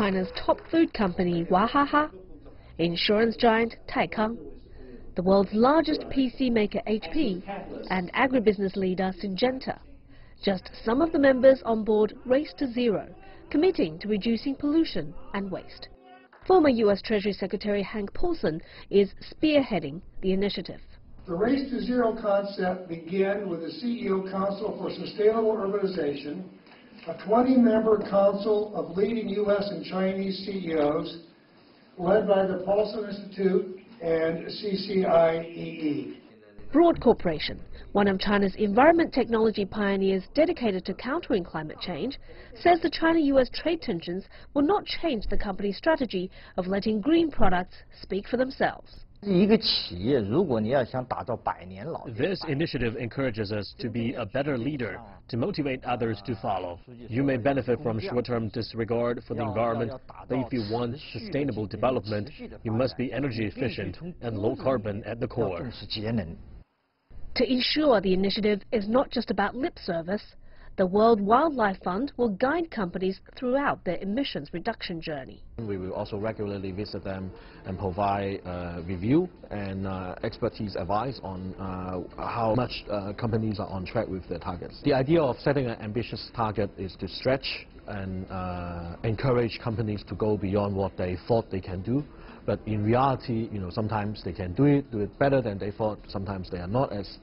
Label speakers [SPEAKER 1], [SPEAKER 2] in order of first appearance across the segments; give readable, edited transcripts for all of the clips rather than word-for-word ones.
[SPEAKER 1] China's top food company Wahaha, insurance giant Taikang, the world's largest PC maker HP, and agribusiness leader Syngenta. Just some of the members on board Race to Zero, committing to reducing pollution and waste. Former U.S. Treasury Secretary Hank Paulson is spearheading the initiative.
[SPEAKER 2] The Race to Zero concept began with the CEO Council for Sustainable Urbanization, a 20-member council of leading U.S. and Chinese CEOs, led by the Paulson Institute and CCIEE.
[SPEAKER 1] Broad Corporation, one of China's environment technology pioneers dedicated to countering climate change, says the China-US trade tensions will not change the company's strategy of letting green products speak for themselves.
[SPEAKER 3] This initiative encourages us to be a better leader, to motivate others to follow. You may benefit from short-term disregard for the environment, but if you want sustainable development, you must be energy efficient and low carbon at the core.
[SPEAKER 1] To ensure the initiative is not just about lip service, the World Wildlife Fund will guide companies throughout their emissions reduction journey.
[SPEAKER 4] We will also regularly visit them and provide review and expertise advice on how much companies are on track with their targets. The idea of setting an ambitious target is to stretch and encourage companies to go beyond what they thought they can do. But in reality, sometimes they can do it better than they thought. Sometimes they are not as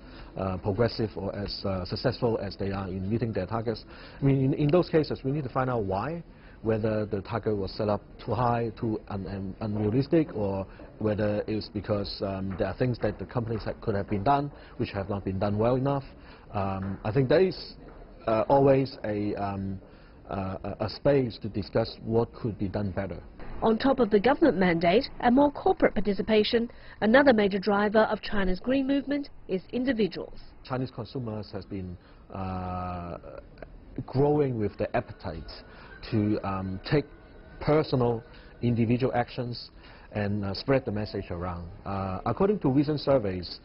[SPEAKER 4] progressive or as successful as they are in meeting their targets. I mean, in those cases, we need to find out why, whether the target was set up too high, too unrealistic, or whether it's because there are things that the companies could have been done, which have not been done well enough. I think there is always a space to discuss what could be done better.
[SPEAKER 1] On top of the government mandate and more corporate participation, another major driver of China's green movement is individuals.
[SPEAKER 4] Chinese consumers has been growing with the appetite to take personal, individual actions and spread the message around. According to recent surveys,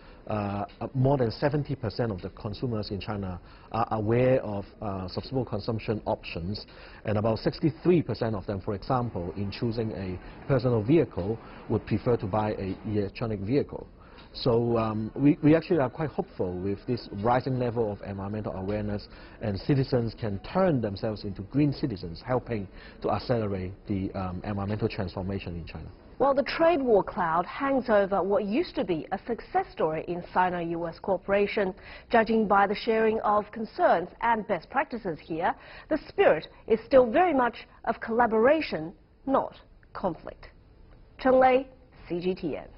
[SPEAKER 4] more than 70% of the consumers in China are aware of sustainable consumption options, and about 63% of them, for example, in choosing a personal vehicle, would prefer to buy an electronic vehicle. So we actually are quite hopeful with this rising level of environmental awareness, and citizens can turn themselves into green citizens, helping to accelerate the environmental transformation in China.
[SPEAKER 1] While the trade war cloud hangs over what used to be a success story in Sino-US cooperation, judging by the sharing of concerns and best practices here, the spirit is still very much of collaboration, not conflict. Chen Lei, CGTN.